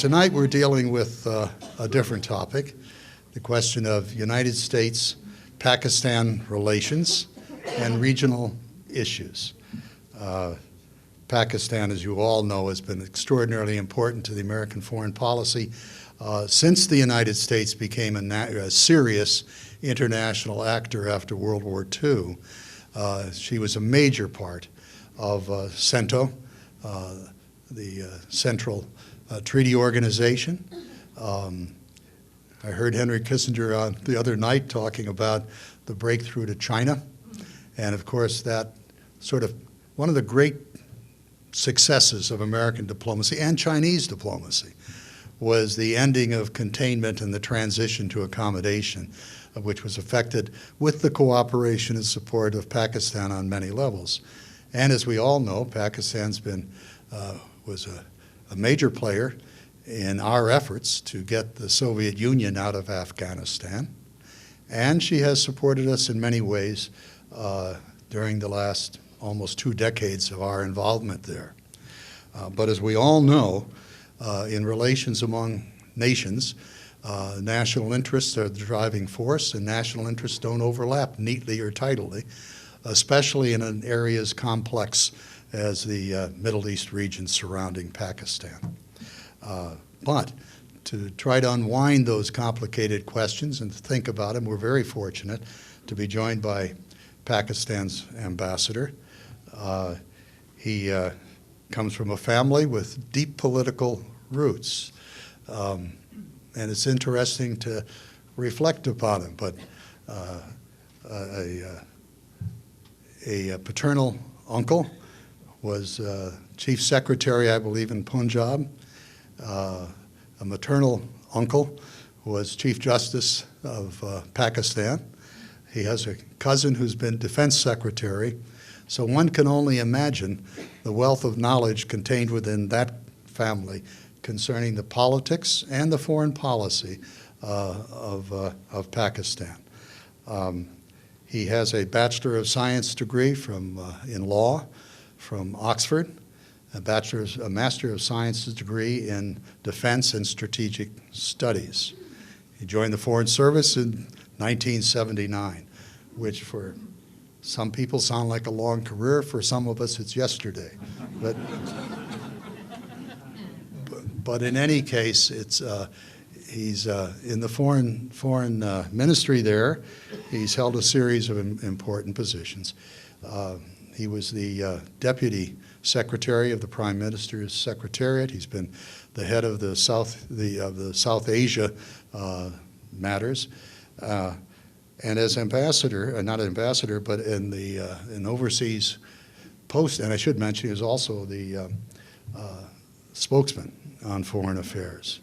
Tonight we're dealing with a different topic, the question of United States-Pakistan relations and regional issues. Pakistan, as you all know, has been extraordinarily important to the American foreign policy since the United States became a serious international actor after World War II. She was a major part of CENTO, the Central Treaty Organization. I heard Henry Kissinger the other night talking about the breakthrough to China. And of course, that sort of one of the great successes of American diplomacy and Chinese diplomacy was the ending of containment and the transition to accommodation, which was effected with the cooperation and support of Pakistan on many levels. And as we all know, Pakistan's was a major player in our efforts to get the Soviet Union out of Afghanistan. And she has supported us in many ways during the last almost 2 decades of our involvement there. But as we all know, in relations among nations, national interests are the driving force, and national interests don't overlap neatly or tidily, especially in an area as complex as the Middle East region surrounding Pakistan. But to try to unwind those complicated questions and to think about them, we're very fortunate to be joined by Pakistan's ambassador. He comes from a family with deep political roots. And it's interesting to reflect upon him, but a paternal uncle was chief secretary, I believe, in Punjab. A maternal uncle was chief justice of Pakistan. He has a cousin who's been defense secretary. So one can only imagine the wealth of knowledge contained within that family concerning the politics and the foreign policy of Pakistan. He has a Bachelor of Science degree in law from Oxford, a Master of Science degree in Defense and Strategic Studies. He joined the Foreign Service in 1979, which for some people sound like a long career. For some of us, it's yesterday. But in any case, he's in the foreign ministry there. He's held a series of important positions. He was the deputy secretary of the Prime Minister's Secretariat. He's been the head of the South Asia matters. And as ambassador, not ambassador, but in overseas post, and I should mention he was also the spokesman on foreign affairs.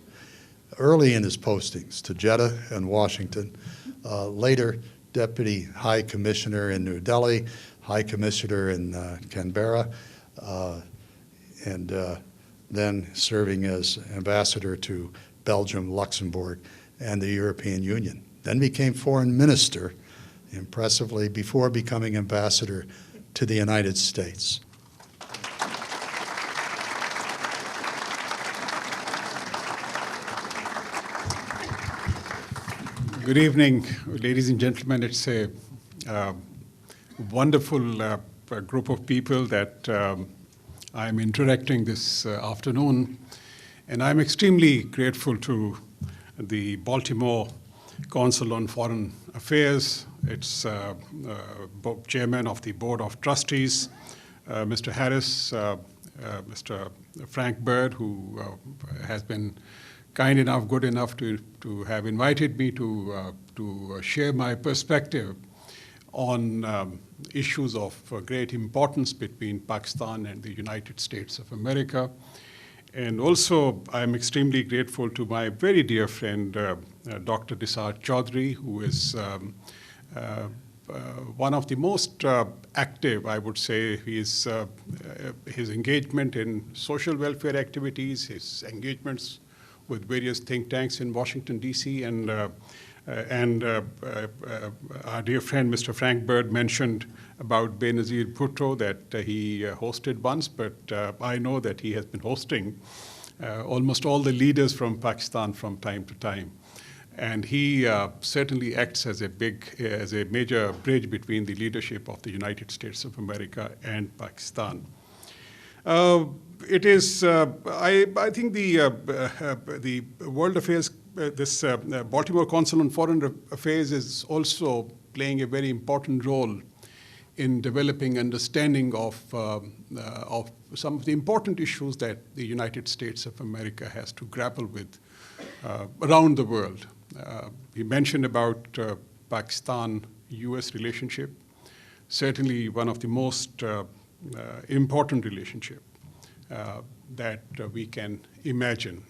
Early in his postings to Jeddah and Washington, later Deputy High Commissioner in New Delhi, High Commissioner in Canberra, and then serving as ambassador to Belgium, Luxembourg, and the European Union. Then became foreign minister, impressively, before becoming ambassador to the United States. Good evening, ladies and gentlemen. It's a wonderful group of people that I'm interacting this afternoon. And I'm extremely grateful to the Baltimore Council on Foreign Affairs, its chairman of the Board of Trustees, Mr. Harris, Mr. Frank Bird, who has been kind enough, good enough to have invited me to share my perspective on issues of great importance between Pakistan and the United States of America. And also, I'm extremely grateful to my very dear friend, Dr. Nisar Chaudhry, who is one of the most active, I would say. His engagement in social welfare activities, his engagements with various think tanks in Washington, D.C., and our dear friend, Mr. Frank Bird, mentioned about Benazir Bhutto that he hosted once, but I know that he has been hosting almost all the leaders from Pakistan from time to time. And he certainly acts as a major bridge between the leadership of the United States of America and Pakistan. It is, I think the World Affairs, this Baltimore Council on Foreign Affairs is also playing a very important role in developing understanding of some of the important issues that the United States of America has to grapple with around the world. He mentioned about Pakistan-U.S. relationship, certainly one of the most important relationship that we can imagine.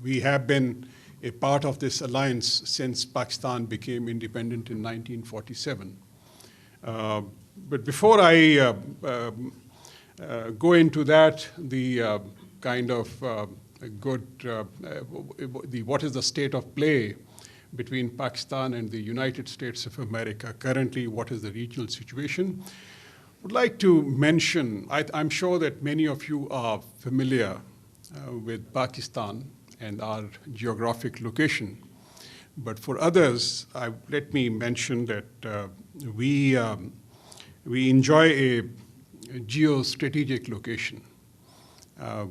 We have been a part of this alliance since Pakistan became independent in 1947. But before I go into that, the kind of what is the state of play between Pakistan and the United States of America currently, what is the regional situation? I would like to mention, I'm sure that many of you are familiar with Pakistan and our geographic location. But for others, let me mention that we enjoy a geostrategic location.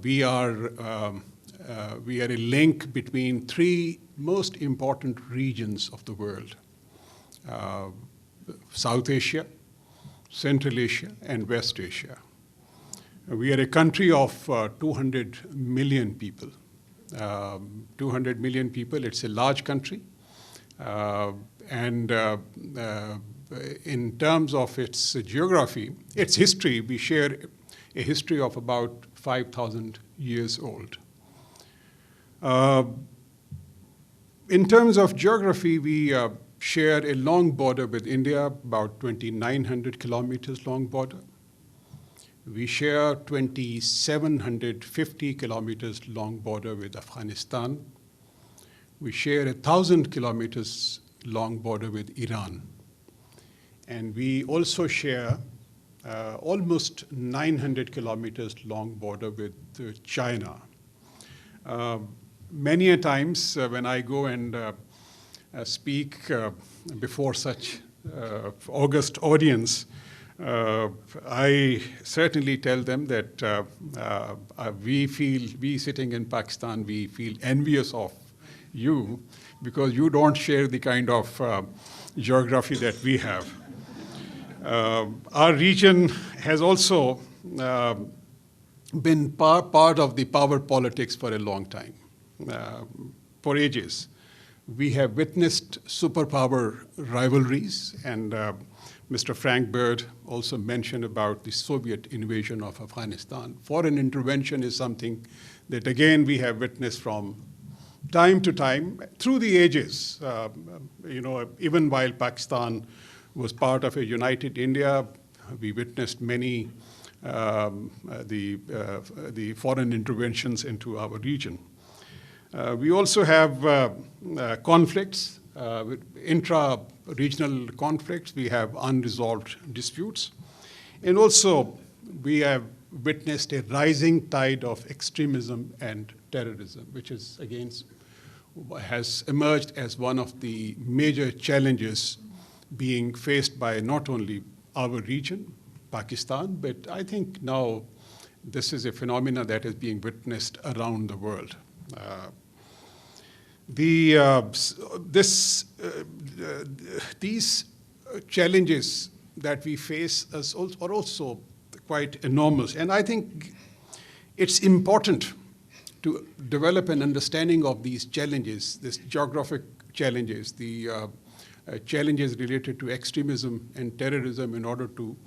We are a link between three most important regions of the world: South Asia, Central Asia, and West Asia. We are a country of 200 million people. 200 million people, it's a large country. And in terms of its geography, its history, we share a history of about 5,000 years old. In terms of geography, we share a long border with India, about 2,900 kilometers long border. We share 2,750 kilometers long border with Afghanistan. We share 1,000 kilometers long border with Iran. And we also share almost 900 kilometers long border with China. Many a times when I go and speak before such august audience, I certainly tell them that we sitting in Pakistan, we feel envious of you because you don't share the kind of geography that we have. Our region has also been part of the power politics for a long time, for ages. We have witnessed superpower rivalries, and Mr. Frank Bird also mentioned about the Soviet invasion of Afghanistan. Foreign intervention is something that, again, we have witnessed from time to time through the ages. Even while Pakistan was part of a united India, we witnessed many the foreign interventions into our region. We also have conflicts, intra-regional conflicts. We have unresolved disputes. And also, we have witnessed a rising tide of extremism and terrorism, which is, again, has emerged as one of the major challenges being faced by not only our region, Pakistan, but I think now this is a phenomena that is being witnessed around the world. These challenges that we face are also quite enormous. And I think it's important to develop an understanding of these challenges, these geographic challenges, the challenges related to extremism and terrorism in order to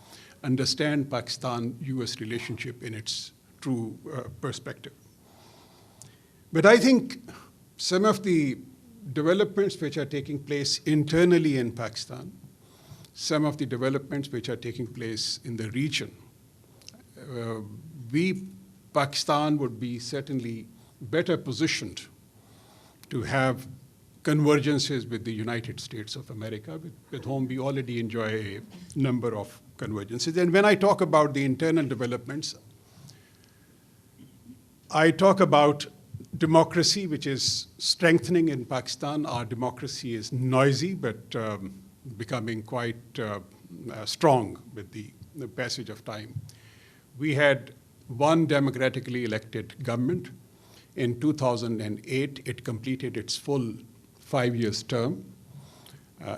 understand Pakistan-U.S. relationship in its true perspective. But I think some of the developments which are taking place internally in Pakistan, some of the developments which are taking place in the region, Pakistan would be certainly better positioned to have convergences with the United States of America, with whom we already enjoy a number of convergences. And when I talk about the internal developments, I talk about democracy, which is strengthening in Pakistan. Our democracy is noisy, but becoming quite strong with the passage of time. We had one democratically elected government. In 2008, it completed its full 5 years term.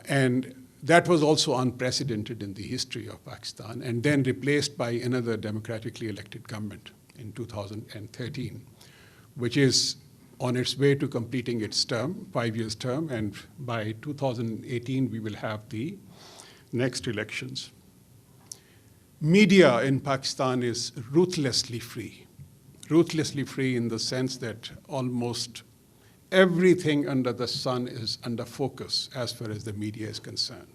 And that was also unprecedented in the history of Pakistan, and then replaced by another democratically elected government in 2013, which is on its way to completing its term, 5 years term, and by 2018, we will have the next elections. Media in Pakistan is ruthlessly free in the sense that almost everything under the sun is under focus as far as the media is concerned,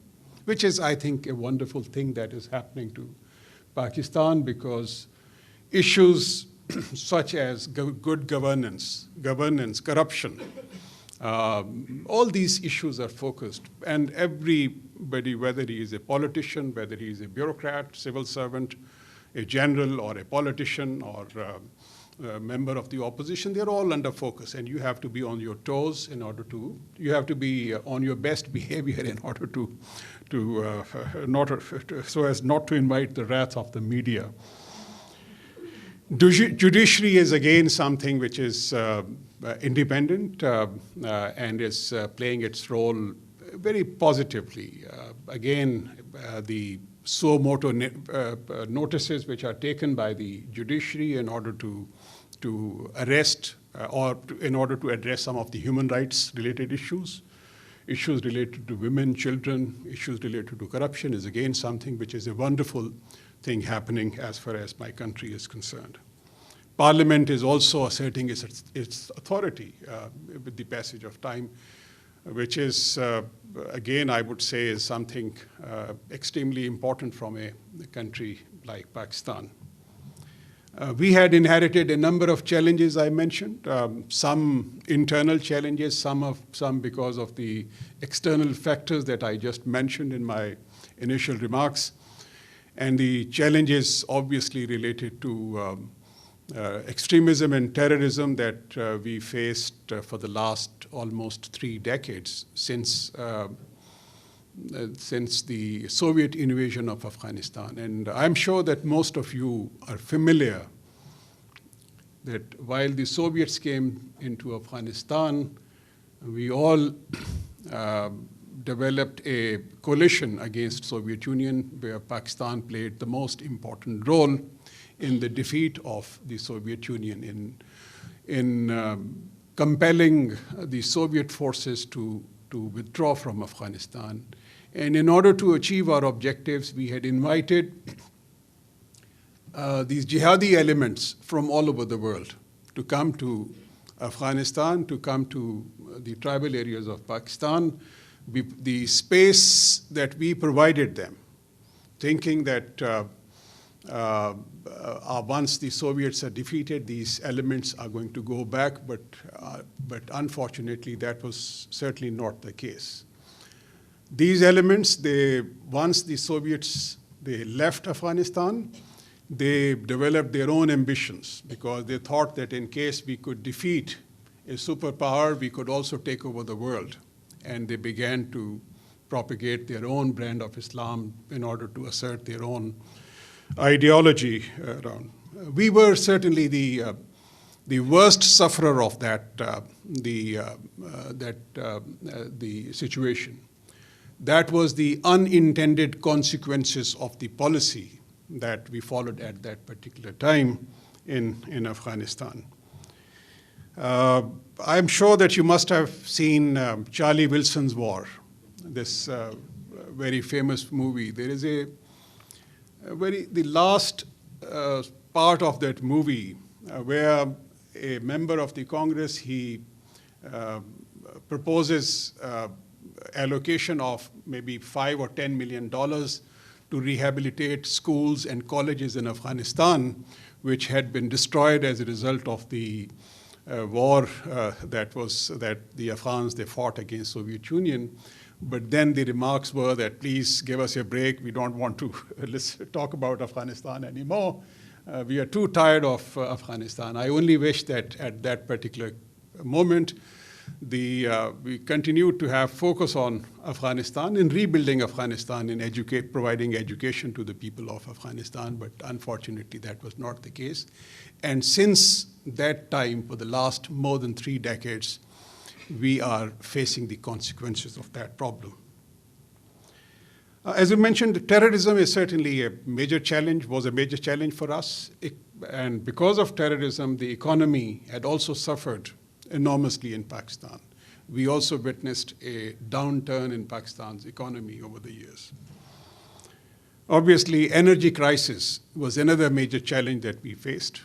which is, I think, a wonderful thing that is happening to Pakistan, because issues such as good governance, corruption, all these issues are focused. And everybody, whether he is a politician, whether he is a bureaucrat, civil servant, a general, or a politician, or a member of the opposition, they're all under focus. And you have to be on your toes in order to, you have to be on your best behavior in order so as not to invite the wrath of the media. Judiciary is again something which is independent and is playing its role very positively. The suo motu notices which are taken by the judiciary in order to arrest in order to address some of the human rights related issues related to women, children, issues related to corruption is again something which is a wonderful thing happening as far as my country is concerned. Parliament is also asserting its authority with the passage of time, which is, again, I would say is something extremely important from a country like Pakistan. We had inherited a number of challenges I mentioned, some internal challenges, some because of the external factors that I just mentioned in my initial remarks. And the challenges obviously related to extremism and terrorism that we faced for the last almost 3 decades since the Soviet invasion of Afghanistan. And I'm sure that most of you are familiar that while the Soviets came into Afghanistan, we all developed a coalition against Soviet Union where Pakistan played the most important role in the defeat of the Soviet Union in compelling the Soviet forces to withdraw from Afghanistan. And in order to achieve our objectives, we had invited these jihadi elements from all over the world to come to Afghanistan, to come to the tribal areas of Pakistan. The space that we provided them, thinking that once the Soviets are defeated, these elements are going to go back, but unfortunately, that was certainly not the case. These elements, once the Soviets left Afghanistan, they developed their own ambitions because they thought that in case we could defeat a superpower, we could also take over the world. And they began to propagate their own brand of Islam in order to assert their own ideology around. We were certainly the worst sufferer of the situation. That was the unintended consequences of the policy that we followed at that particular time in Afghanistan. I'm sure that you must have seen Charlie Wilson's War, this very famous movie. There is the last part of that movie where a member of the Congress, he proposes allocation of maybe $5 or $10 million to rehabilitate schools and colleges in Afghanistan, which had been destroyed as a result of the war that the Afghans, they fought against Soviet Union. But then the remarks were that, please give us a break. We don't want to talk about Afghanistan anymore. We are too tired of Afghanistan. I only wish that at that particular moment, we continue to have focus on Afghanistan and rebuilding Afghanistan and providing education to the people of Afghanistan, but unfortunately that was not the case. And since that time, for the last more than 3 decades, we are facing the consequences of that problem. As you mentioned, terrorism is certainly a major challenge, was a major challenge for us. And because of terrorism, the economy had also suffered enormously in Pakistan. We also witnessed a downturn in Pakistan's economy over the years. Obviously, energy crisis was another major challenge that we faced.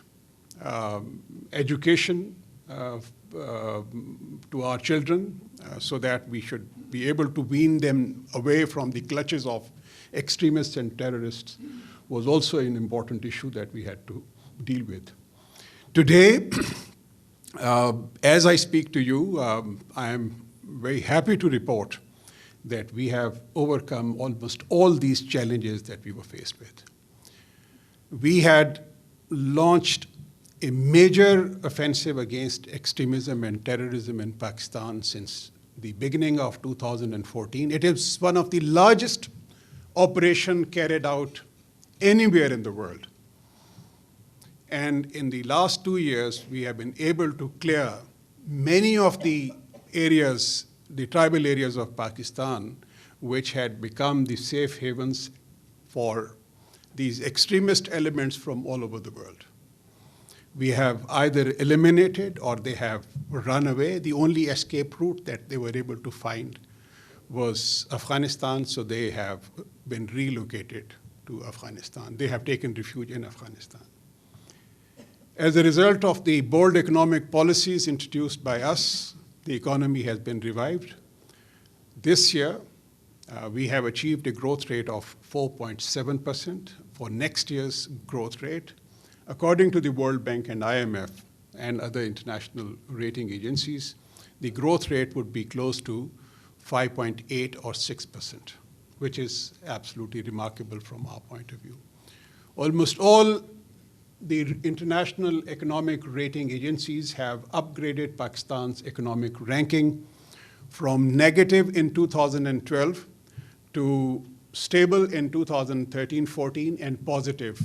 Education to our children so that we should be able to wean them away from the clutches of extremists and terrorists was also an important issue that we had to deal with. Today, as I speak to you, I am very happy to report that we have overcome almost all these challenges that we were faced with. We had launched a major offensive against extremism and terrorism in Pakistan since the beginning of 2014. It is one of the largest operations carried out anywhere in the world. And in the last 2 years, we have been able to clear many of the areas, the tribal areas of Pakistan, which had become the safe havens for these extremist elements from all over the world. We have either eliminated or they have run away. The only escape route that they were able to find was Afghanistan, so they have been relocated to Afghanistan. They have taken refuge in Afghanistan. As a result of the bold economic policies introduced by us, the economy has been revived. This year, we have achieved a growth rate of 4.7%. For next year's growth rate, according to the World Bank and IMF and other international rating agencies, the growth rate would be close to 5.8 or 6%, which is absolutely remarkable from our point of view. Almost all the international economic rating agencies have upgraded Pakistan's economic ranking from negative in 2012 to stable in 2013-14 and positive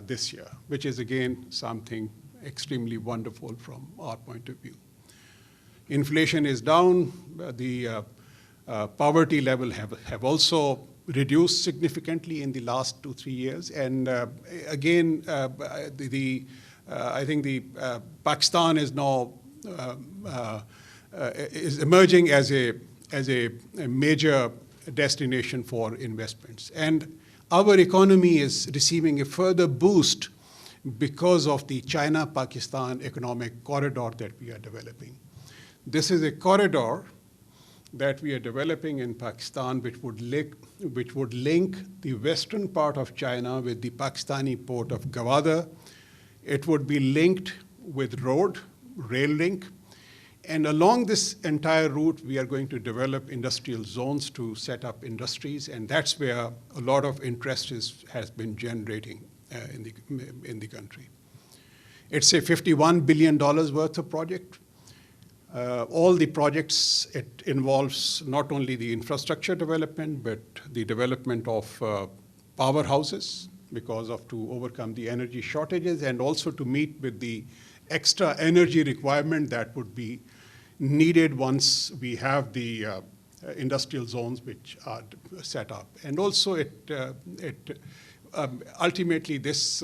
this year, which is again something extremely wonderful from our point of view. Inflation is down. The poverty level have also reduced significantly in the last 2-3 years. And again, I think Pakistan is now is emerging as a major destination for investments. And our economy is receiving a further boost because of the China-Pakistan economic corridor that we are developing. This is a corridor that we are developing in Pakistan, which would link the western part of China with the Pakistani port of Gwadar. It would be linked with rail link. And along this entire route, we are going to develop industrial zones to set up industries, and that's where a lot of interest has been generating in the country. It's a $51 billion worth of project. All the projects, it involves not only the infrastructure development, but the development of powerhouses to overcome the energy shortages and also to meet with the extra energy requirement that would be needed once we have the industrial zones which are set up. And also ultimately this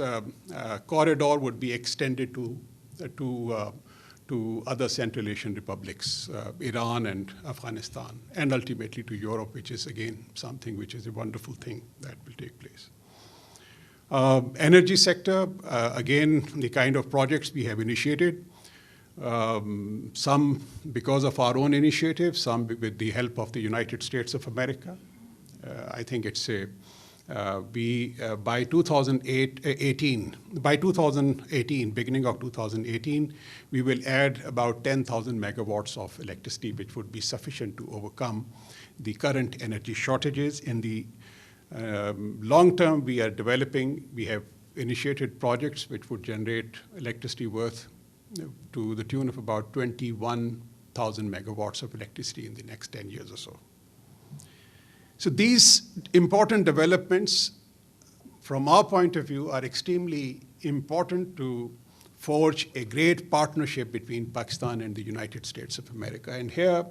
corridor would be extended to other Central Asian republics, Iran and Afghanistan, and ultimately to Europe, which is again something which is a wonderful thing that will take place. Energy sector, again, the kind of projects we have initiated, some because of our own initiative, some with the help of the United States of America. I think it's by 2018, beginning of 2018, we will add about 10,000 megawatts of electricity, which would be sufficient to overcome the current energy shortages. In the long term, we have initiated projects which would generate electricity worth to the tune of about 21,000 megawatts of electricity in the next 10 years or so. So these important developments, from our point of view, are extremely important to forge a great partnership between Pakistan and the United States of America. And here,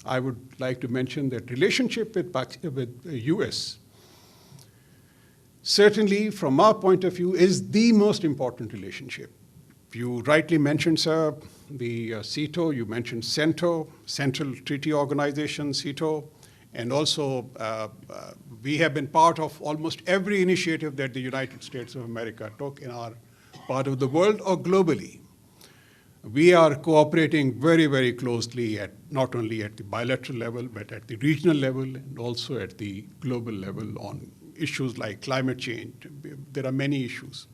I would like to mention that relationship with the US, certainly from our point of view, is the most important relationship. You rightly mentioned, sir, the CETO, you mentioned CENTO, Central Treaty Organization, CETO, and also we have been part of almost every initiative that the United States of America took in our part of the world or globally. We are cooperating very, very closely not only at the bilateral level, but at the regional level and also at the global level on issues like climate change. There are many issues.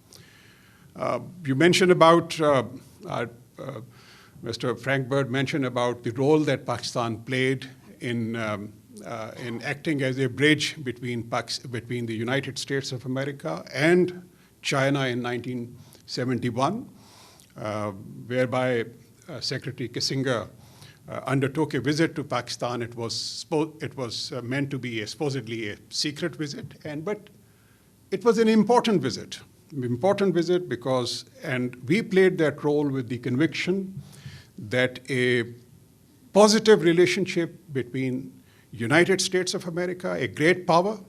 You mentioned about, Mr. Frank Bird mentioned about the role that Pakistan played in acting as a bridge between the United States of America and China in 1971, whereby Secretary Kissinger undertook a visit to Pakistan. It was meant to be supposedly a secret visit, but it was an important visit. Because, and we played that role with the conviction that a positive relationship between United States of America, a great power,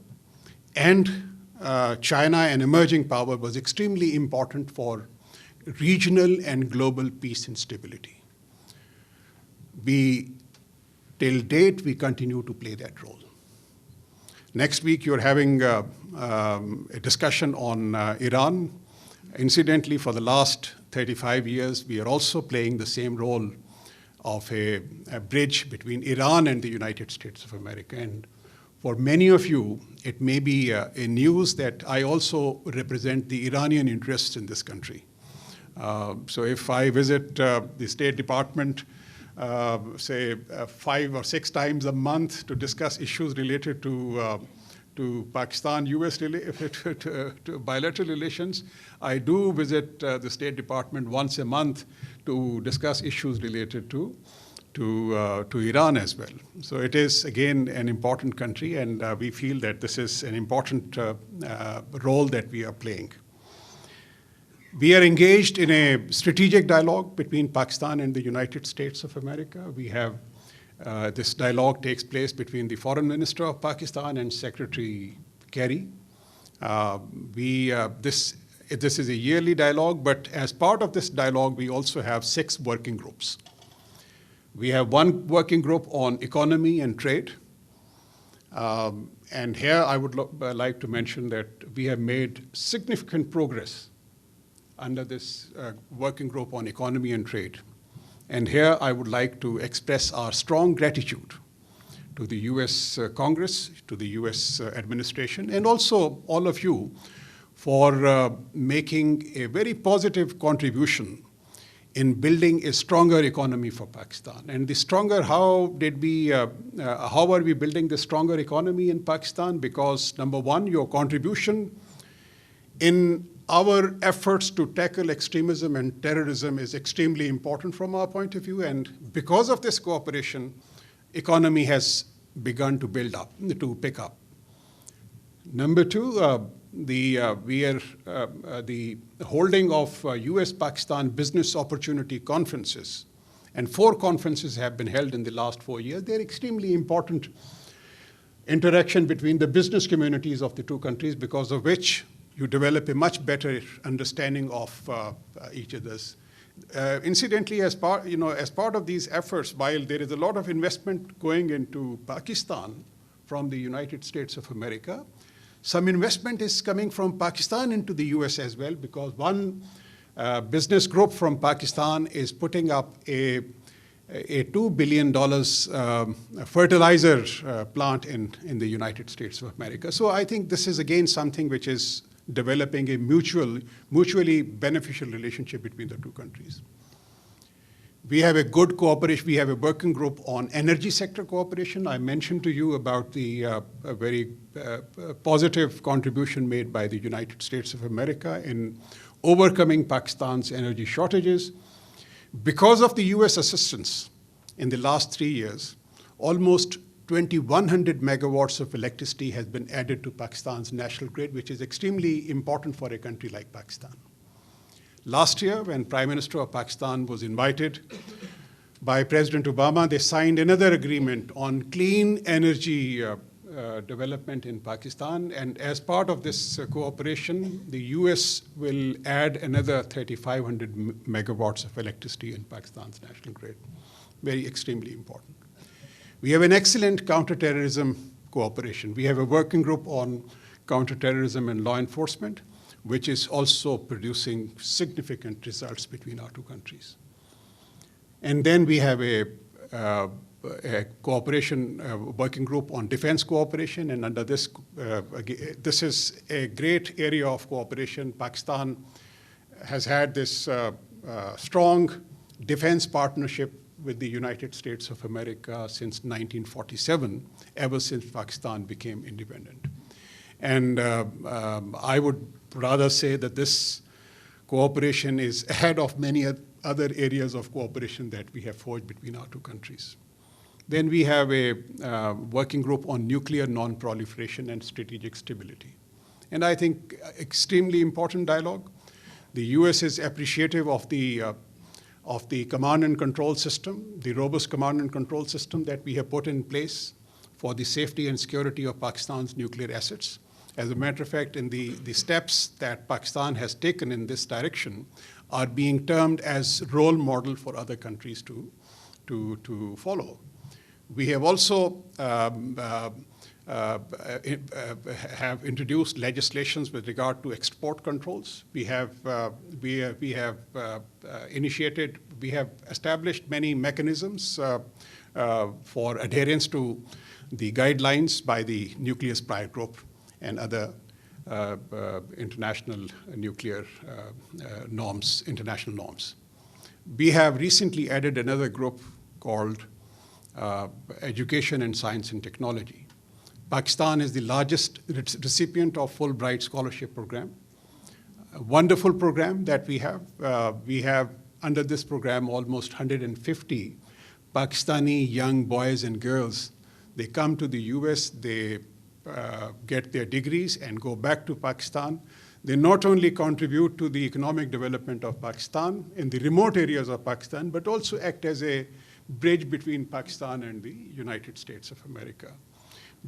and China, an emerging power, was extremely important for regional and global peace and stability. Till date, we continue to play that role. Next week, you're having a discussion on Iran. Incidentally, for the last 35 years, we are also playing the same role of a bridge between Iran and the United States of America. And for many of you, it may be a news that I also represent the Iranian interests in this country. So if I visit the State Department, say 5 or 6 times a month to discuss issues related to Pakistan-U.S. to bilateral relations, I do visit the State Department once a month to discuss issues related to Iran as well. So it is, again, an important country, and we feel that this is an important role that we are playing. We are engaged in a strategic dialogue between Pakistan and the United States of America. We have this dialogue takes place between the Foreign Minister of Pakistan and Secretary Kerry. This is a yearly dialogue, but as part of this dialogue, we also have 6 working groups. We have one working group on economy and trade. And here I would like to mention that we have made significant progress under this working group on economy and trade. And here I would like to express our strong gratitude to the US Congress, to the US administration, and also all of you for making a very positive contribution in building a stronger economy for Pakistan. And the stronger, how are we building the stronger economy in Pakistan? Because number one, your contribution in our efforts to tackle extremism and terrorism is extremely important from our point of view. And because of this cooperation, economy has begun to build up, to pick up. Number two, the holding of US-Pakistan business opportunity conferences, and 4 conferences have been held in the last 4 years. They're extremely important interaction between the business communities of the 2 countries, because of which you develop a much better understanding of each other's. Incidentally, as part of these efforts, while there is a lot of investment going into Pakistan from the United States of America, some investment is coming from Pakistan into the US as well, because one business group from Pakistan is putting up a $2 billion fertilizer plant in the United States of America. So I think this is, again, something which is developing a mutually beneficial relationship between the 2 countries. We have a good cooperation. We have a working group on energy sector cooperation. I mentioned to you about the very positive contribution made by the United States of America in overcoming Pakistan's energy shortages. Because of the US assistance in the last 3 years, almost 2,100 megawatts of electricity has been added to Pakistan's national grid, which is extremely important for a country like Pakistan. Last year, when Prime Minister of Pakistan was invited by President Obama, they signed another agreement on clean energy development in Pakistan. And as part of this cooperation, the US will add another 3,500 megawatts of electricity in Pakistan's national grid. Very extremely important. We have an excellent counterterrorism cooperation. We have a working group on counterterrorism and law enforcement, which is also producing significant results between our two countries. And then we have a cooperation working group on defense cooperation, and under this, this is a great area of cooperation. Pakistan has had this strong defense partnership with the United States of America since 1947, ever since Pakistan became independent. And I would rather say that this cooperation is ahead of many other areas of cooperation that we have forged between our two countries. Then we have a working group on nuclear non-proliferation and strategic stability. And I think extremely important dialogue. The US is appreciative of the command and control system, the robust command and control system that we have put in place for the safety and security of Pakistan's nuclear assets. As a matter of fact, in the steps that Pakistan has taken in this direction are being termed as role model for other countries to follow. We have also have introduced legislations with regard to export controls. We have established many mechanisms for adherence to the guidelines by the Nuclear Spy Group and other international nuclear norms, international norms. We have recently added another group called Education and Science and Technology. Pakistan is the largest recipient of Fulbright Scholarship Program. A wonderful program that we have. We have, under this program, almost 150 Pakistani young boys and girls. They come to the US, they get their degrees and go back to Pakistan. They not only contribute to the economic development of Pakistan in the remote areas of Pakistan, but also act as a bridge between Pakistan and the United States of America.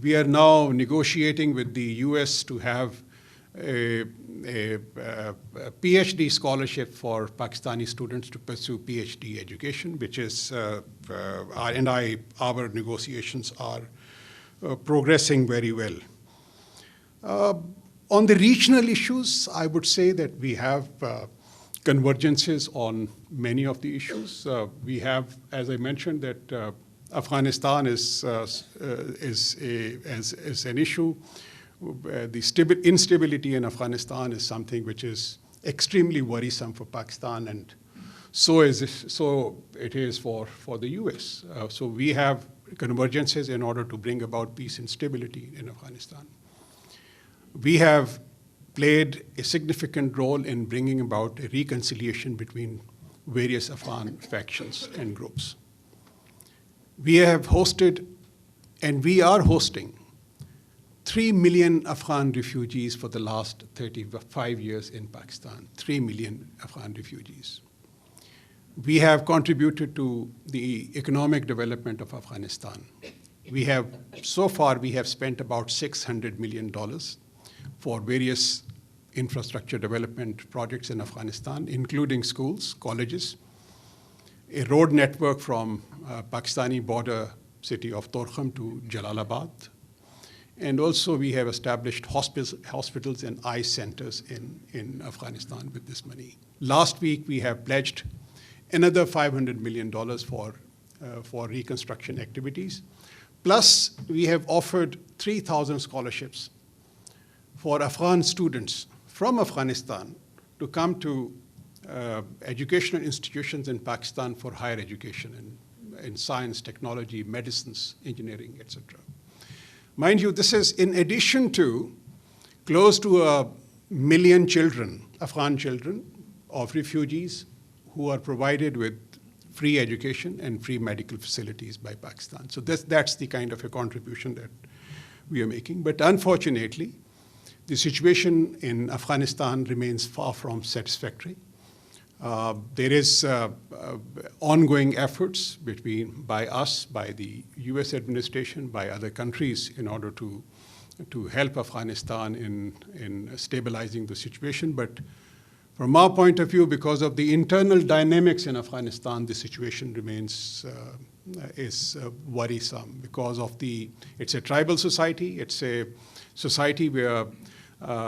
We are now negotiating with the US to have a PhD scholarship for Pakistani students to pursue PhD education, which is, our negotiations are progressing very well. On the regional issues, I would say that we have convergences on many of the issues. We have, as I mentioned, that Afghanistan is an issue. The instability in Afghanistan is something which is extremely worrisome for Pakistan, and so it is for the US. So we have convergences in order to bring about peace and stability in Afghanistan. We have played a significant role in bringing about a reconciliation between various Afghan factions and groups. We have hosted, and we are hosting, 3 million Afghan refugees for the last 35 years in Pakistan, 3 million Afghan refugees. We have contributed to the economic development of Afghanistan. So far, we have spent about $600 million for various infrastructure development projects in Afghanistan, including schools, colleges, a road network from Pakistani border city of Torkham to Jalalabad. And also we have established hospitals and eye centers in Afghanistan with this money. Last week, we have pledged another $500 million for reconstruction activities. Plus, we have offered 3,000 scholarships for Afghan students from Afghanistan to come to educational institutions in Pakistan for higher education in science, technology, medicines, engineering, etc. Mind you, this is in addition to close to 1 million children, Afghan children of refugees, who are provided with free education and free medical facilities by Pakistan. So that's the kind of a contribution that we are making. But unfortunately, the situation in Afghanistan remains far from satisfactory. There is ongoing efforts by us, by the U.S. administration, by other countries in order to help Afghanistan in stabilizing the situation. But from our point of view, because of the internal dynamics in Afghanistan, the situation remains is worrisome because of it's a tribal society. It's a society where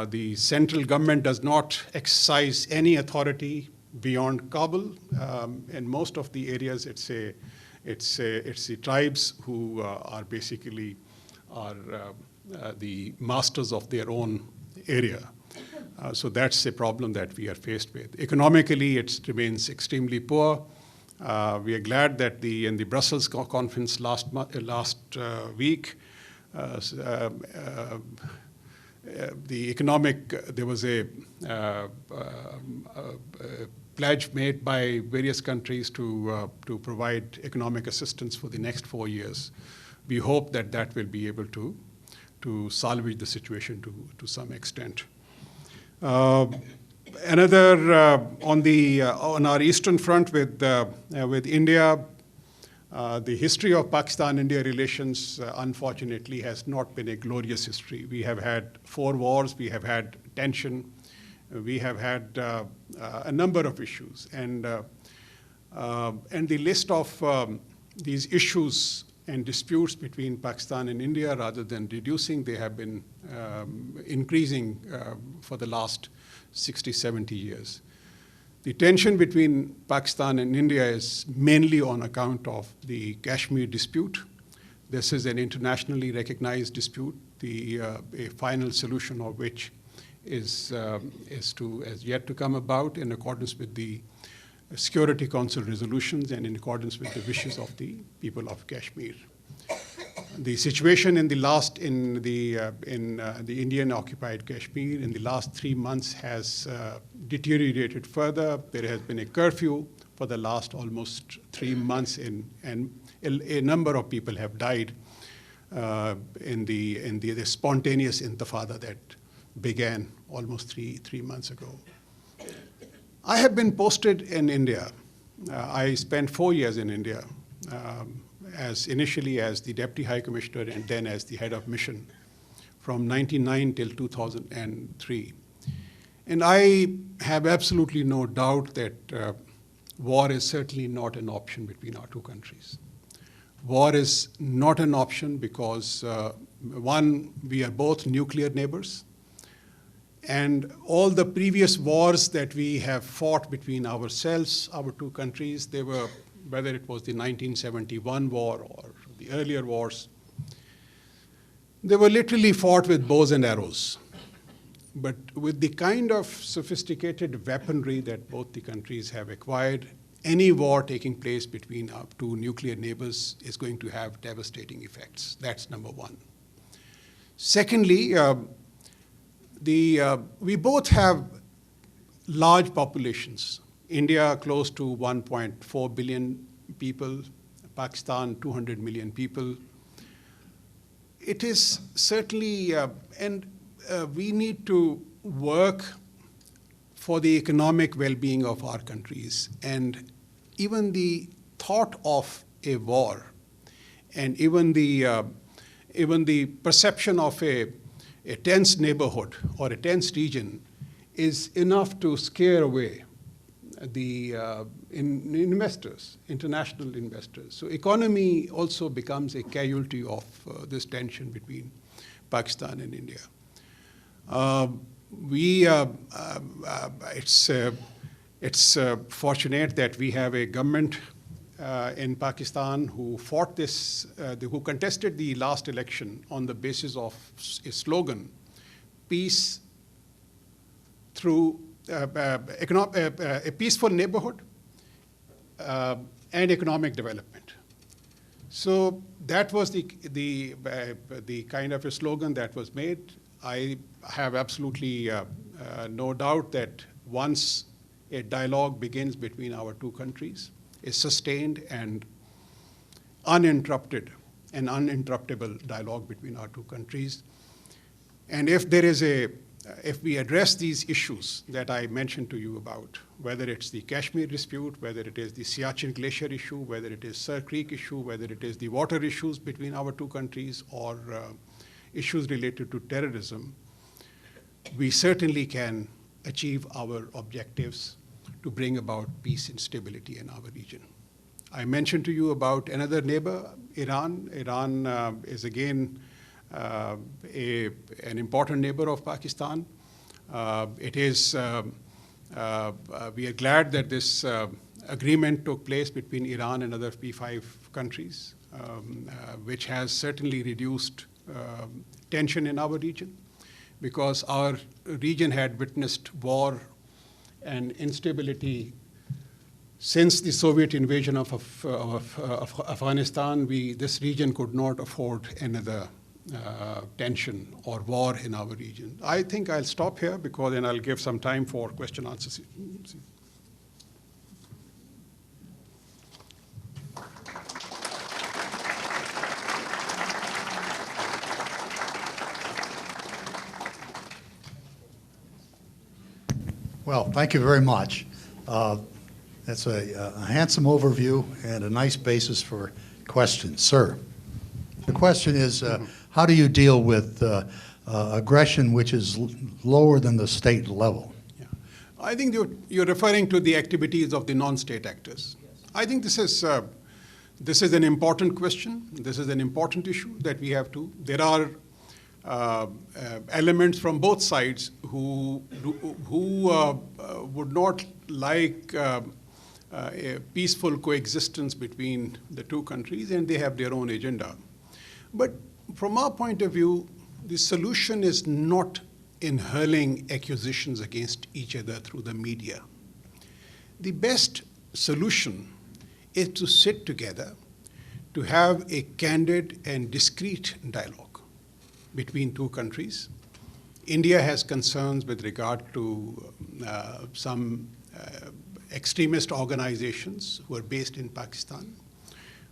the central government does not exercise any authority beyond Kabul. In most of the areas, it's the tribes who are basically the masters of their own area. So that's a problem that we are faced with. Economically, it remains extremely poor. We are glad that in the Brussels conference last week, there was a pledge made by various countries to provide economic assistance for the next 4 years. We hope that will be able to salvage the situation to some extent. Another on our eastern front with India, the history of Pakistan-India relations, unfortunately, has not been a glorious history. We have had 4 wars, we have had tension, we have had a number of issues, and the list of these issues and disputes between Pakistan and India, rather than reducing, they have been increasing for the last 60, 70 years. The tension between Pakistan and India is mainly on account of the Kashmir dispute. This is an internationally recognized dispute, a final solution of which is yet to come about in accordance with the Security Council resolutions and in accordance with the wishes of the people of Kashmir. The situation in the Indian-occupied Kashmir in the last 3 months has deteriorated further. There has been a curfew for the last almost 3 months, and a number of people have died in the spontaneous intifada that began almost three months ago. I have been posted in India. I spent 4 years in India, initially as the Deputy High Commissioner and then as the head of mission from 1999 till 2003. And I have absolutely no doubt that war is certainly not an option between our two countries. War is not an option because, one, we are both nuclear neighbors. And all the previous wars that we have fought between ourselves, our two countries, they were, whether it was the 1971 war or the earlier wars, they were literally fought with bows and arrows. But with the kind of sophisticated weaponry that both the countries have acquired, any war taking place between our two nuclear neighbors is going to have devastating effects. That's number one. Secondly, we both have large populations. India close to 1.4 billion people, Pakistan 200 million people. It is certainly, we need to work for the economic well-being of our countries. And even the thought of a war and even the perception of a tense neighborhood or a tense region is enough to scare away the investors, international investors. So economy also becomes a casualty of this tension between Pakistan and India. It's fortunate that we have a government in Pakistan who fought who contested the last election on the basis of a slogan, peace through a peaceful neighborhood and economic development. So that was the kind of a slogan that was made. I have absolutely no doubt that once a dialogue begins between our two countries, a sustained and uninterrupted and uninterruptible dialogue between our two countries. And if we address these issues that I mentioned to you about, whether it's the Kashmir dispute, whether it is the Siachen Glacier issue, whether it is Sir Creek issue, whether it is the water issues between our two countries, or issues related to terrorism, we certainly can achieve our objectives to bring about peace and stability in our region. I mentioned to you about another neighbor, Iran. Iran is again an important neighbor of Pakistan. We are glad that this agreement took place between Iran and other P5 countries, which has certainly reduced tension in our region, because our region had witnessed war and instability since the Soviet invasion of Afghanistan. This region could not afford another tension or war in our region. I think I'll stop here, because then I'll give some time for question answers. Well, thank you very much. That's a handsome overview and a nice basis for questions. Sir, the question is, how do you deal with aggression which is lower than the state level? Yeah. I think you're referring to the activities of the non-state actors. Yes. I think this is an important question. This is an important issue that we have to. There are elements from both sides who would not like a peaceful coexistence between the two countries, and they have their own agenda. But from our point of view, the solution is not in hurling accusations against each other through the media. The best solution is to sit together, to have a candid and discreet dialogue between two countries. India has concerns with regard to some extremist organizations who are based in Pakistan,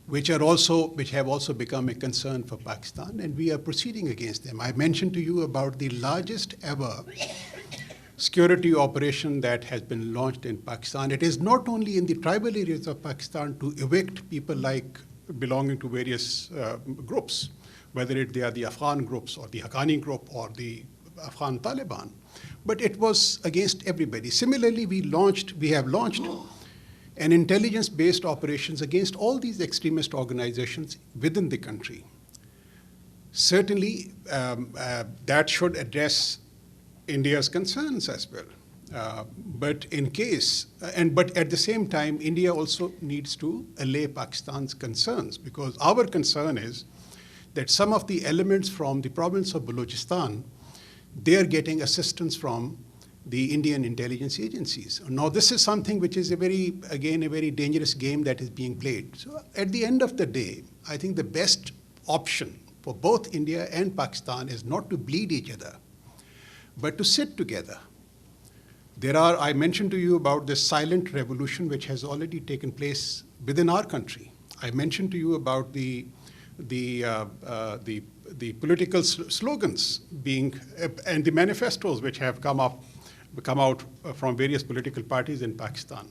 which have also become a concern for Pakistan, and we are proceeding against them. I mentioned to you about the largest ever security operation that has been launched in Pakistan. It is not only in the tribal areas of Pakistan to evict people belonging to various groups, whether they are the Afghan groups or the Haqqani group or the Afghan Taliban, but it was against everybody. Similarly, we have launched an intelligence-based operations against all these extremist organizations within the country. Certainly, that should address India's concerns as well. But at the same time, India also needs to allay Pakistan's concerns, because our concern is that some of the elements from the province of Balochistan, they are getting assistance from the Indian intelligence agencies. Now, this is something which is a very dangerous game that is being played. So at the end of the day, I think the best option for both India and Pakistan is not to bleed each other, but to sit together. I mentioned to you about this silent revolution which has already taken place within our country. I mentioned to you about the political slogans and the manifestos which have come out from various political parties in Pakistan.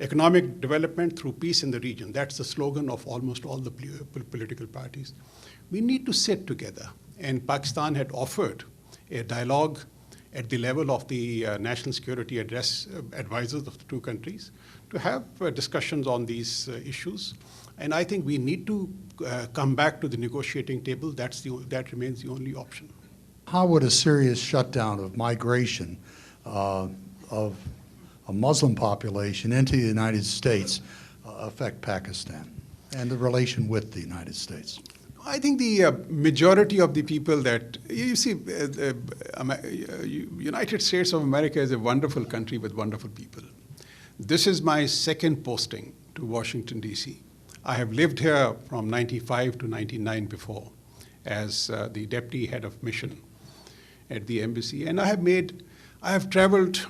Economic development through peace in the region. That's the slogan of almost all the political parties. We need to sit together. And Pakistan had offered a dialogue at the level of the national security advisors of the two countries to have discussions on these issues. And I think we need to come back to the negotiating table. That remains the only option. How would a serious shutdown of migration of a Muslim population into the United States affect Pakistan and the relation with the United States? I think the majority of the people that, you see, United States of America is a wonderful country with wonderful people. This is my second posting to Washington, D.C. I have lived here from 95 to 99 before as the deputy head of mission at the embassy. And I have traveled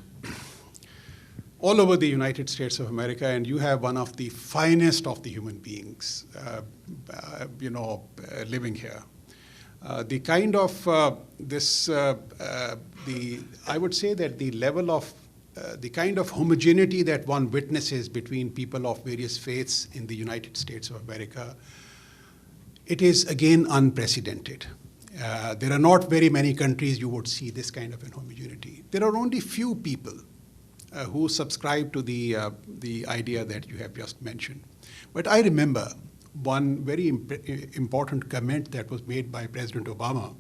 all over the United States of America, and you have one of the finest of the human beings, living here. The kind of I would say that the level of the kind of homogeneity that one witnesses between people of various faiths in the United States of America, it is again unprecedented. There are not very many countries you would see this kind of an homogeneity. There are only few people who subscribe to the idea that you have just mentioned. But I remember one very important comment that was made by President Obama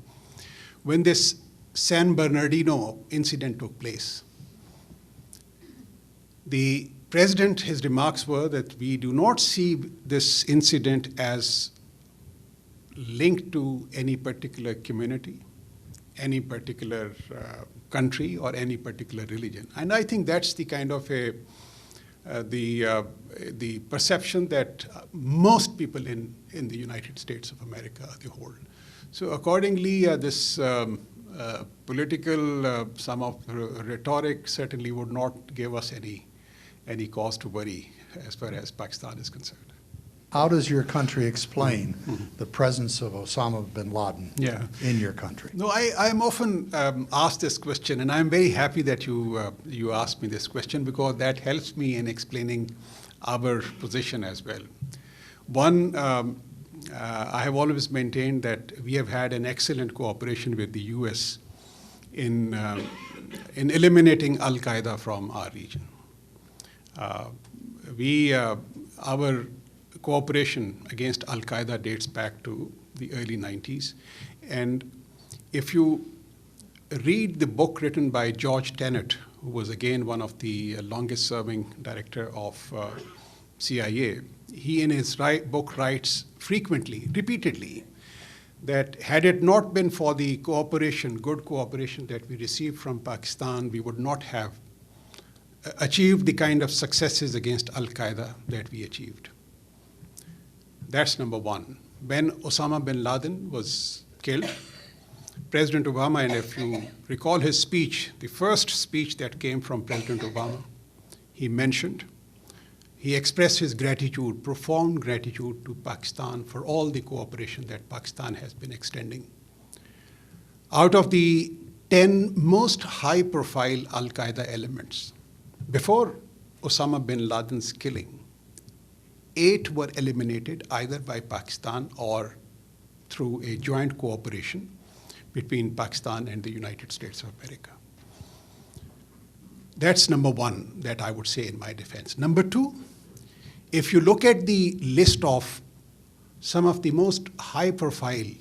when this San Bernardino incident took place. The president, his remarks were that we do not see this incident as linked to any particular community, any particular country, or any particular religion. And I think that's the kind of the perception that most people in the United States of America hold. So accordingly, this political some of rhetoric certainly would not give us any cause to worry as far as Pakistan is concerned. How does your country explain the presence of Osama bin Laden in your country? No, I'm often asked this question, and I'm very happy that you asked me this question, because that helps me in explaining our position as well. One, I have always maintained that we have had an excellent cooperation with the U.S. in eliminating Al-Qaeda from our region. Our cooperation against Al-Qaeda dates back to the early 90s. And if you read the book written by George Tenet, who was again one of the longest serving director of CIA, he in his book writes frequently, repeatedly, that had it not been for the cooperation, good cooperation that we received from Pakistan, we would not have achieved the kind of successes against Al-Qaeda that we achieved. That's number one. When Osama bin Laden was killed, President Obama, and if you recall his speech, the first speech that came from President Obama, he expressed his gratitude, profound gratitude to Pakistan for all the cooperation that Pakistan has been extending. Out of the 10 most high-profile Al-Qaeda elements, before Osama bin Laden's killing, 8 were eliminated either by Pakistan or through a joint cooperation between Pakistan and the United States of America. That's number one that I would say in my defense. Number two, if you look at the list of some of the most high-profile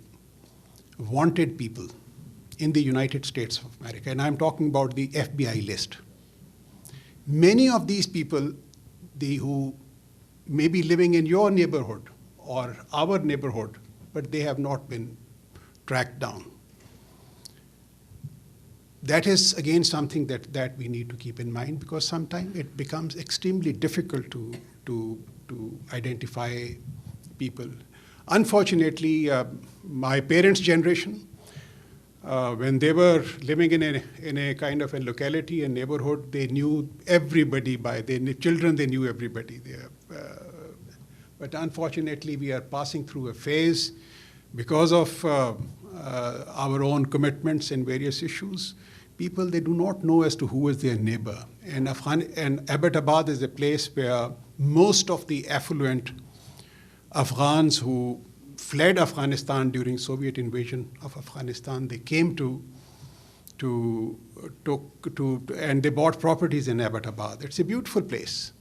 wanted people in the United States of America, and I'm talking about the FBI list, many of these people who may be living in your neighborhood or our neighborhood, but they have not been tracked down. That is, again, something that we need to keep in mind, because sometimes it becomes extremely difficult to identify people. Unfortunately, my parents' generation, when they were living in a kind of a locality and neighborhood, they knew everybody children, they knew everybody there. But unfortunately, we are passing through a phase because of our own commitments in various issues. People, they do not know as to who is their neighbor. And Abbottabad is a place where most of the affluent Afghans who fled Afghanistan during Soviet invasion of Afghanistan, they came and they bought properties in Abbottabad. It's a beautiful place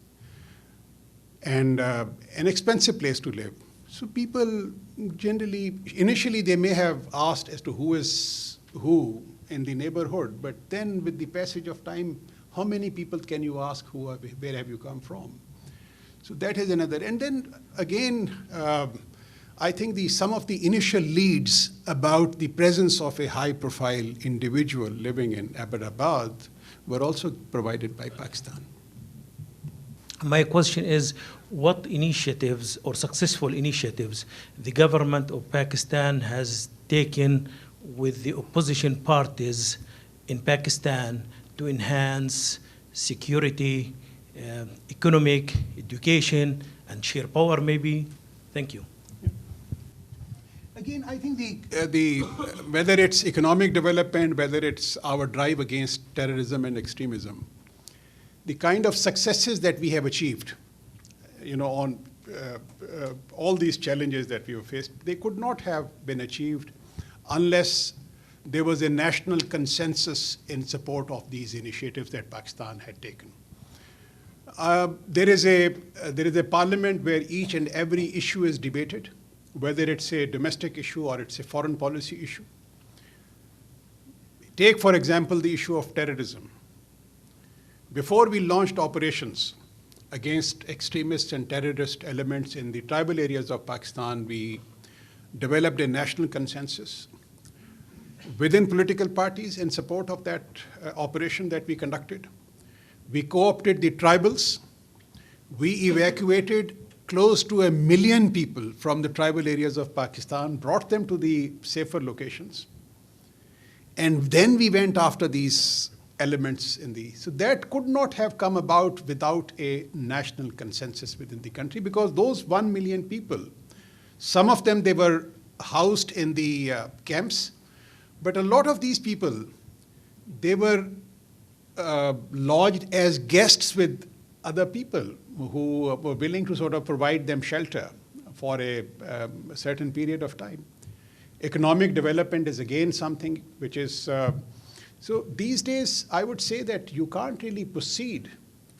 and an expensive place to live. So people generally, initially they may have asked as to who is who in the neighborhood, but then with the passage of time, how many people can you ask where have you come from? So that is another. And then again, I think some of the initial leads about the presence of a high-profile individual living in Abbottabad were also provided by Pakistan. My question is, what initiatives or successful initiatives the government of Pakistan has taken with the opposition parties in Pakistan to enhance security economic, education, and sheer power maybe? Thank you. Again, I think whether it's economic development, whether it's our drive against terrorism and extremism, the kind of successes that we have achieved, on all these challenges that we have faced, they could not have been achieved unless there was a national consensus in support of these initiatives that Pakistan had taken. There is a parliament where each and every issue is debated, whether it's a domestic issue or it's a foreign policy issue. Take, for example, the issue of terrorism. Before we launched operations against extremist and terrorist elements in the tribal areas of Pakistan, we developed a national consensus within political parties in support of that operation that we conducted. We co-opted the tribals. We evacuated close to 1 million people from the tribal areas of Pakistan, brought them to the safer locations. And then we went after these elements so that could not have come about without a national consensus within the country, because those 1 million people, some of them, they were housed in the camps, but a lot of these people, they were lodged as guests with other people who were willing to sort of provide them shelter for a certain period of time. Economic development is again something which is, so these days I would say that you can't really proceed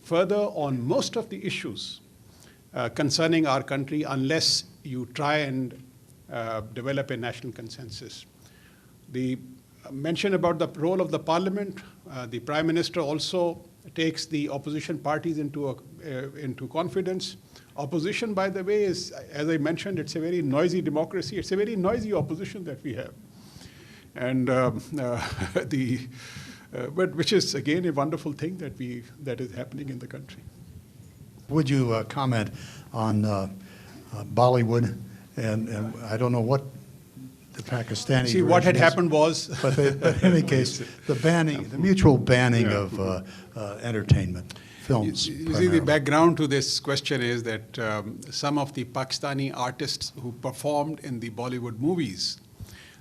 further on most of the issues concerning our country unless you try and develop a national consensus. The mention about the role of the parliament, the Prime Minister also takes the opposition parties into confidence. Opposition, by the way, is, as I mentioned, it's a very noisy democracy. It's a very noisy opposition that we have. And but which is, again, a wonderful thing that is happening in the country. Would you comment on Bollywood? And I don't know what the Pakistani. See, what had happened was. But in any case, the mutual banning of entertainment films. You see, the background to this question is that some of the Pakistani artists who performed in the Bollywood movies,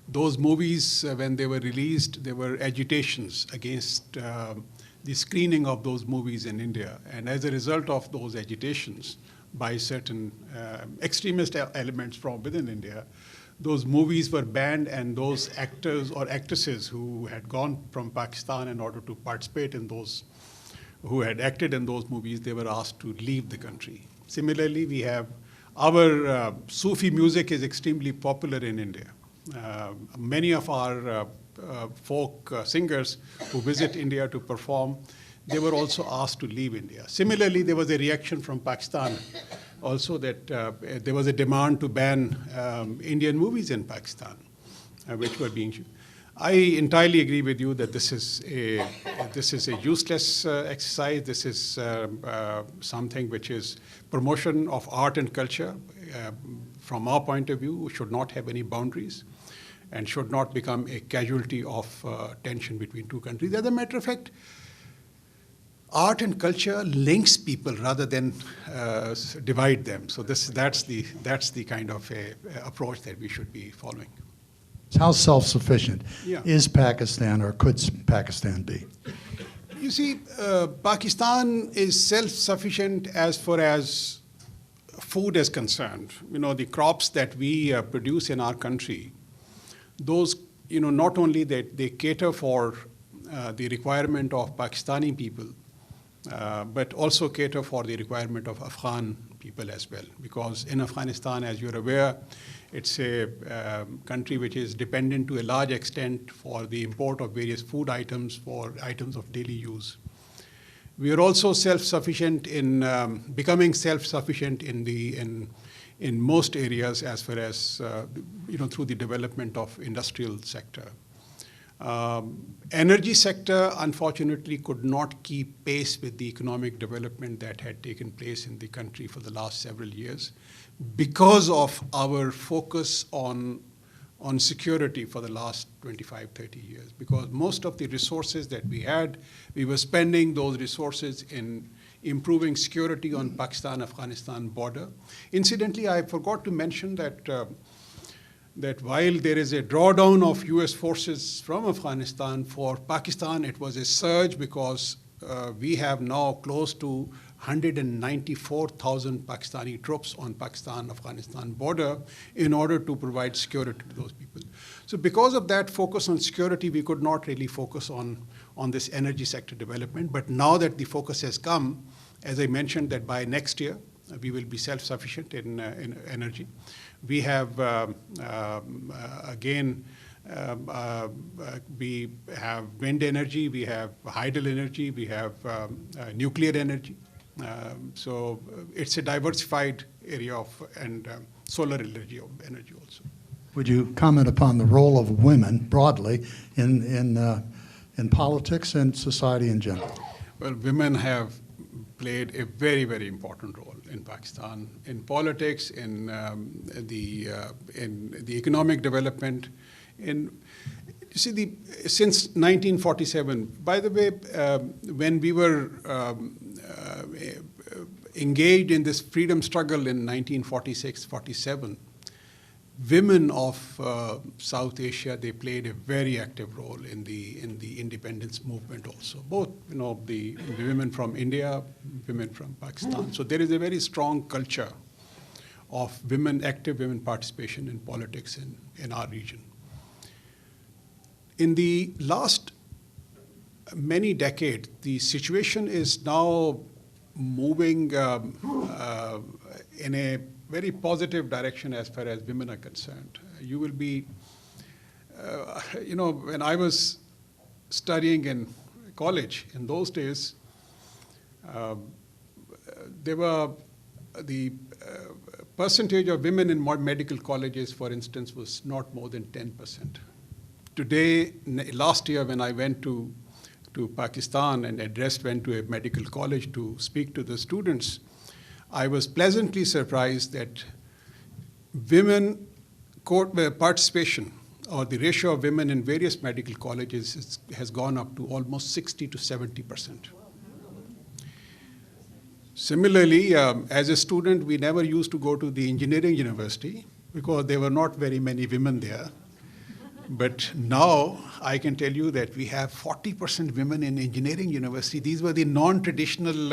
those movies, when they were released, there were agitations against the screening of those movies in India. And as a result of those agitations by certain extremist elements from within India, those movies were banned, and those actors or actresses who had gone from Pakistan in order to participate in those, who had acted in those movies, they were asked to leave the country. Similarly, we have our Sufi music is extremely popular in India. Many of our folk singers who visit India to perform, they were also asked to leave India. Similarly, there was a reaction from Pakistan also that there was a demand to ban Indian movies in Pakistan, which were being shown. I entirely agree with you that this is a useless exercise. This is something which is promotion of art and culture. From our point of view, should not have any boundaries and should not become a casualty of tension between two countries. As a matter of fact, art and culture links people rather than divide them. So that's the kind of approach that we should be following. How self-sufficient is Pakistan, or could Pakistan be? You see, Pakistan is self-sufficient as far as food is concerned. The crops that we produce in our country, those, not only that they cater for the requirement of Pakistani people, but also cater for the requirement of Afghan people as well. Because in Afghanistan, as you're aware, it's a country which is dependent to a large extent for the import of various food items, for items of daily use. We are also self-sufficient in becoming self-sufficient in most areas as far as through the development of industrial sector. Energy sector, unfortunately, could not keep pace with the economic development that had taken place in the country for the last several years because of our focus on security for the last 25, 30 years. Because most of the resources that we had, we were spending those resources in improving security on Pakistan-Afghanistan border. Incidentally, I forgot to mention that that while there is a drawdown of US forces from Afghanistan, for Pakistan it was a surge because we have now close to 194,000 Pakistani troops on Pakistan-Afghanistan border in order to provide security to those people. So because of that focus on security, we could not really focus on this energy sector development. But now that the focus has come, as I mentioned, that by next year, we will be self-sufficient in energy. We have, again, we have wind energy, we have hydel energy, we have nuclear energy. So it's a diversified area of, and solar energy also. Would you comment upon the role of women broadly in politics and society in general? Well, women have played a very, very important role in Pakistan, in politics, in the economic development. Since 1947, by the way, when we were engaged in this freedom struggle in 1946-47, women of South Asia, they played a very active role in the independence movement also. Both, the women from India, women from Pakistan. So there is a very strong culture of active women participation in politics in our region. In the last many decades, the situation is now moving in a very positive direction as far as women are concerned. You will be, when I was studying in college in those days, there were the percentage of women in medical colleges, for instance, was not more than 10%. Today, last year when I went to Pakistan and went to a medical college to speak to the students, I was pleasantly surprised that women participation, or the ratio of women in various medical colleges, has gone up to almost 60 to 70%. Similarly, as a student, we never used to go to the engineering university because there were not very many women there. But now I can tell you that we have 40% women in engineering university. These were the non-traditional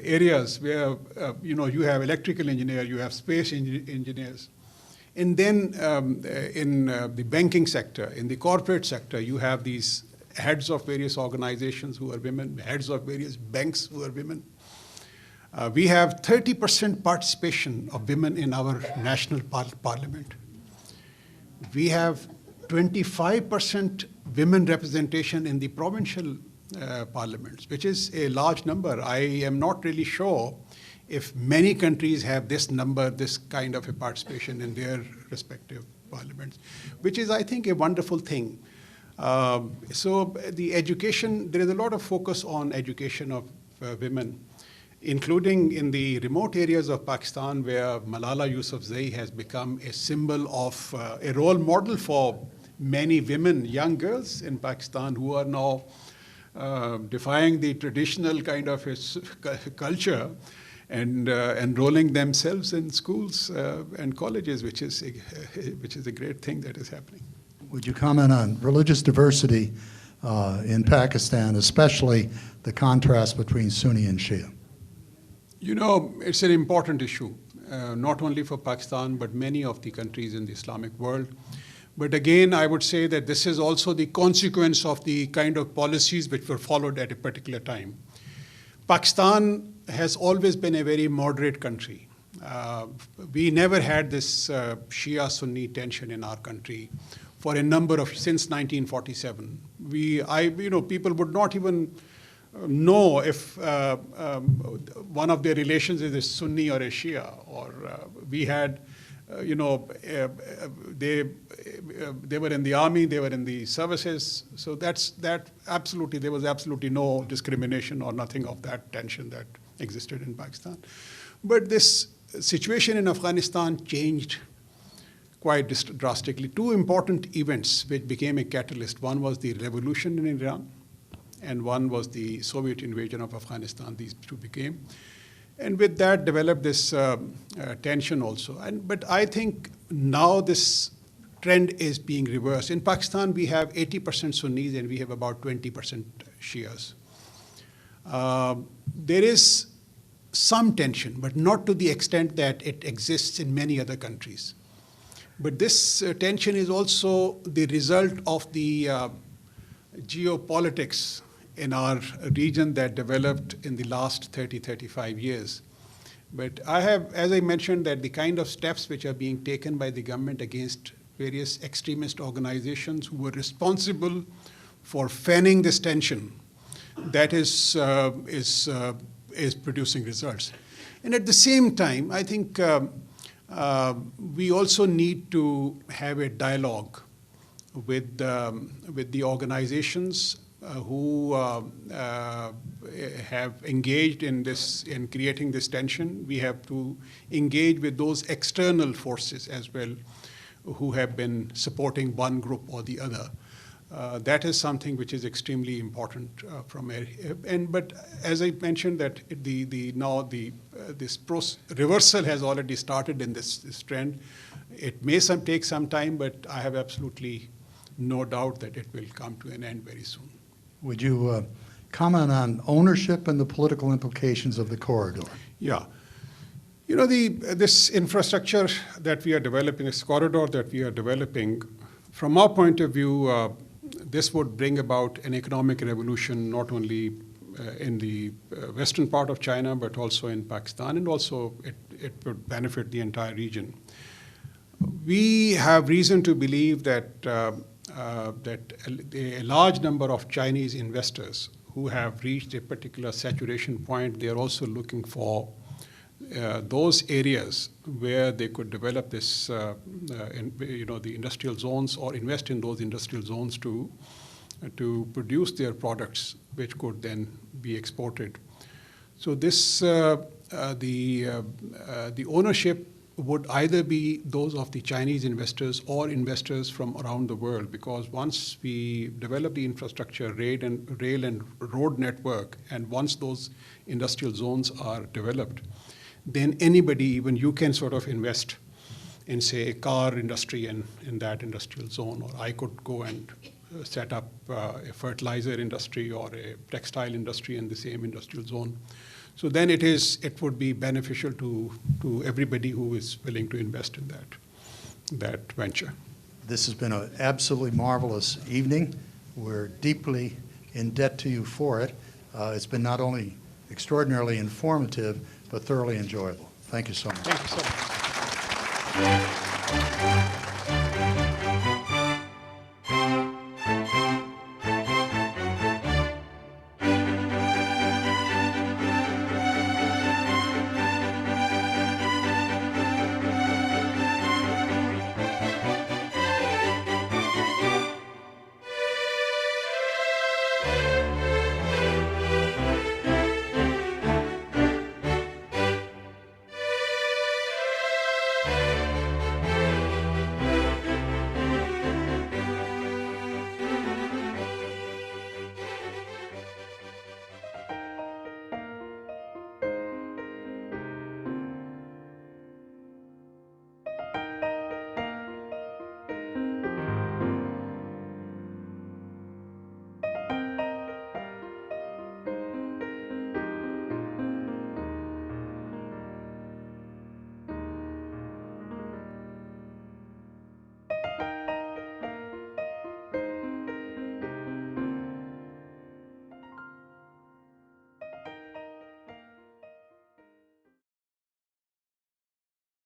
areas where you have electrical engineer, you have space engineers. And then in the banking sector, in the corporate sector, you have these heads of various organizations who are women, heads of various banks who are women. We have 30% participation of women in our national parliament. We have 25% women representation in the provincial parliaments, which is a large number. I am not really sure if many countries have this number, this kind of a participation in their respective parliaments, which is, I think, a wonderful thing. So the education, there is a lot of focus on education of women, including in the remote areas of Pakistan where Malala Yousafzai has become a symbol of a role model for many women, young girls in Pakistan who are now defying the traditional kind of culture and enrolling themselves in schools and colleges, which is a great thing that is happening. Would you comment on religious diversity in Pakistan, especially the contrast between Sunni and Shia? It's an important issue, not only for Pakistan, but many of the countries in the Islamic world. But again, I would say that this is also the consequence of the kind of policies which were followed at a particular time. Pakistan has always been a very moderate country. We never had this Shia-Sunni tension in our country for a number of, since 1947. People would not even know if one of their relations is a Sunni or a Shia, or we had, they were in the army, they were in the services, so that absolutely, there was absolutely no discrimination or nothing of that tension that existed in Pakistan. But this situation in Afghanistan changed quite drastically. Two important events which became a catalyst. One was the revolution in Iran, and one was the Soviet invasion of Afghanistan. These two became. And with that developed this tension also. But I think now this trend is being reversed. In Pakistan, we have 80% Sunnis and we have about 20% Shias. There is some tension, but not to the extent that it exists in many other countries. But this tension is also the result of the geopolitics in our region that developed in the last 30, 35 years. But I have, as I mentioned, that the kind of steps which are being taken by the government against various extremist organizations who were responsible for fanning this tension, that is producing results. And at the same time, I think we also need to have a dialogue with the organizations who have engaged in creating this tension. We have to engage with those external forces as well who have been supporting one group or the other. That is something which is extremely important but as I mentioned, that this reversal has already started in this trend. It may take some time, but I have absolutely no doubt that it will come to an end very soon. Would you comment on ownership and the political implications of the corridor? Yeah. You know, this infrastructure that we are developing, this corridor that we are developing, from our point of view, this would bring about an economic revolution not only in the western part of China, but also in Pakistan, and also it would benefit the entire region. We have reason to believe that a large number of Chinese investors who have reached a particular saturation point, they are also looking for those areas where they could develop this, the industrial zones, or invest in those industrial zones to produce their products, which could then be exported. So this, the ownership would either be those of the Chinese investors or investors from around the world, because once we develop the infrastructure, rail and road network, and once those industrial zones are developed, then anybody, even you, can sort of invest in, say, a car industry in that industrial zone, or I could go and set up a fertilizer industry or a textile industry in the same industrial zone. So then it would be beneficial to everybody who is willing to invest in that venture. This has been an absolutely marvelous evening. We're deeply in debt to you for it. It's been not only extraordinarily informative, but thoroughly enjoyable. Thank you so much. Thank you so much.